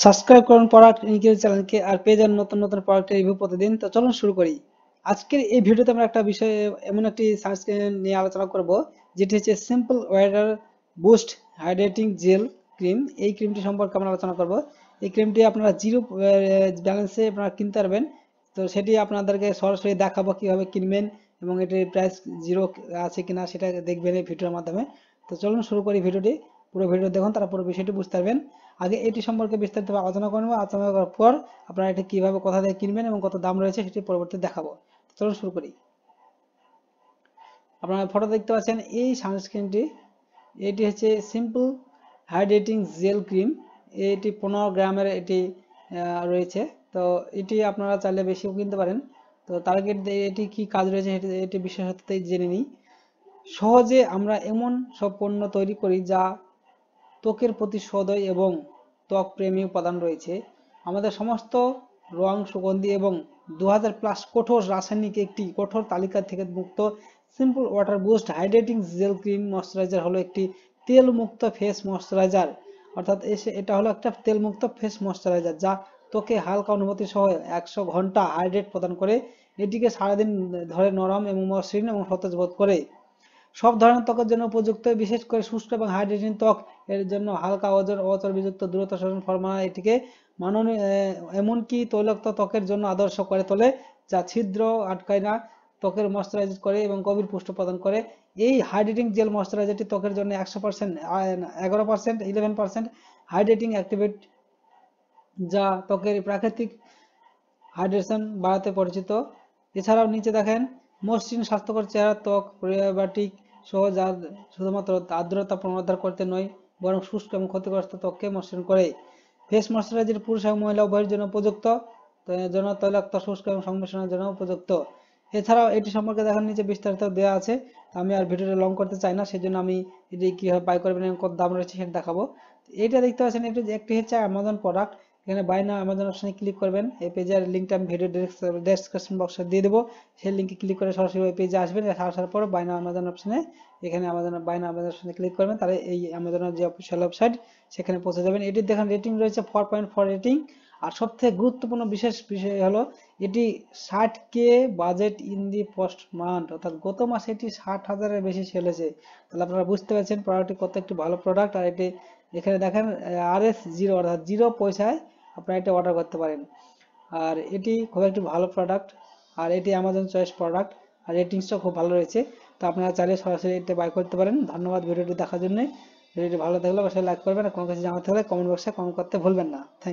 Subscribe করুন product ইনকিউব চ্যানেলকে আর পেয়ে যান নতুন নতুন প্রোডাক্টের রিভিউ প্রতিদিন। তো চলুন শুরু করি। আজকের এই ভিডিওতে আমরা একটা বিষয়ে এমন একটি সানস্ক্রিন নিয়ে আলোচনা করব যেটি হচ্ছে simple water boost hydrating jail cream. এই ক্রিমটি সম্পর্কে আমরা আলোচনা করব। এই ক্রিমটি আপনারা জিরো ব্যালেন্সে আপনারা কিনতে পারবেন। তো সেটি আপনাদেরকে সরাসরি দেখাবো কিভাবে কিনবেন এবং এটির প্রাইস জিরো আছে কিনা সেটা দেখবেন এই ভিডিওর মাধ্যমে। তো চলুন শুরু করি ভিডিওটি। পুরো ভিডিও দেখুন, তারা পুরো বিষয়টি বুঝতে পারবেন। আগে এটি সম্পর্কে বিস্তারিতভাবে আলোচনা করবো। আলোচনা করার পর আপনারা এটি কিভাবে কোথা থেকে কিনবেন এবং কত দাম রয়েছে সেটি পরবর্তীতে দেখাবো। চলুন শুরু করি। আপনারা ফটো দেখতে পাচ্ছেন এই সানস্ক্রিনটি, এটি হচ্ছে সিম্পল হাইড্রেটিং জেল ক্রিম। এটি 15 গ্রামের এটি রয়েছে। তো এটি আপনারা চাইলে বেশিও কিনতে পারেন। তো তার আগে এটি কি কাজ রয়েছে এটি বিশেষত্বই জেনে নিই। সহজে আমরা এমন সব পণ্য তৈরি করি যা ত্বকের প্রতি সদয় এবং ত্বক প্রেমী উপাদান রয়েছে। আমাদের সমস্ত রং, সুগন্ধি এবং 2000+ কঠোর রাসায়নিক একটি কঠোর তালিকা থেকে মুক্ত simple water boost hydrating jail cream moisturiser হলো একটি তেল মুক্ত ফেস ময়শ্চারাইজার। অর্থাৎ এটা হলো একটা তেল মুক্ত ফেস ময়শ্চারাইজার যা ত্বকে হালকা অনুভূতি সহ 100 ঘন্টা হাইড্রেট প্রদান করে। এটিকে সারাদিন ধরে নরম এবং মসৃণ এবং সতেজ বোধ করে। সব ধরনের ত্বকের জন্য উপযুক্ত, বিশেষ করে শুষ্ক এবং হাইড্রেটিং ত্বক এর জন্য হালকা অচর্বিযুক্ত দ্রুত শোষণ ফর্মুলা এটিকে মাননীয় এমনকি তৈলাক্ত ত্বকের জন্য আদর্শ করে তোলে, যা ছিদ্র আটকায় না, ত্বকের ময়শ্চারাইজ করে এবং গভীর পুষ্টি প্রদান করে। এই হাইড্রেটিং জেল ময়শ্চারাইজারটি ত্বকের জন্য 100% 11% 11% হাইড্রেটিং অ্যাক্টিভেট, যা ত্বকের প্রাকৃতিক হাইড্রেশন বাড়াতে পরিচিত। এছাড়াও নিচে দেখেন মসৃণ স্বাস্থ্যকর চেহারা ত্বক প্রিবায়োটিক সহ, যা শুধুমাত্র আর্দ্রতা পুনরুদ্ধার করতে নয় বরং শুষ্ক এবং ক্ষতিগ্রস্ত ত্বককে মসৃণ করে। ফেস ময়শ্চারাইজার পুরুষ এবং মহিলা উভয়ের জন্য উপযুক্ত, জন্য তৈলাক্ত, শুষ্ক এবং সংমিশ্রণের জন্য উপযুক্ত। এছাড়াও এটি সম্পর্কে দেখেন নিচে বিস্তারিত দেওয়া আছে। আমি আর ভিডিওটা লং করতে চাই না, সেজন্য আমি এটি কীভাবে বাই করবেন এবং কত দাম রয়েছে সেটা দেখাবো। এইটা দেখতে পাচ্ছেন একটি হচ্ছে অ্যামাজন প্রোডাক্ট। এখানে বাই নাও অ্যামাজন অপশনে ক্লিক করবেন। এই পেজের লিঙ্কটা আমি ভিডিও ডেসক্রিপশন বক্সে দিয়ে দেবো। সেই লিঙ্কে ক্লিক করে সরাসরি ওই পেজে আসবেন। আসার পর বাই নাও অ্যামাজন অপশনে, এখানে বাই নাও অ্যামাজন অপশনে ক্লিক করবেন, তাহলে এই অ্যামাজনের যে অফিসিয়াল ওয়েবসাইট সেখানে পৌঁছে যাবেন। এটির দেখেন রেটিং রয়েছে 4.4 রেটিং। আর সবথেকে গুরুত্বপূর্ণ বিশেষ বিষয় হলো এটি 60K budget in the first month, অর্থাৎ গত মাসে এটি 60,000-এর বেশি সেল হয়েছে। তাহলে আপনারা বুঝতে পারছেন প্রোডাক্টটি কত একটি ভালো প্রোডাক্ট। আর এটি এখানে দেখেন RS0, অর্থাৎ 0 পয়সায় আপনারা এটা অর্ডার করতে পারেন। আর এটি খুব একটি ভালো প্রোডাক্ট, আর এটি অ্যামাজন চয়েস প্রোডাক্ট, আর রেটিংসটাও খুব ভালো রয়েছে। তো আপনারা চাইলে সরাসরি এটা বাই করতে পারেন। ধন্যবাদ ভিডিওটি দেখার জন্য। ভিডিওটি ভালো থাকলে অবশ্যই লাইক করবেন, আর কোনো কিছু জানাতে হলে কমেন্ট বক্সে কমেন্ট করতে ভুলবেন না। Thank you.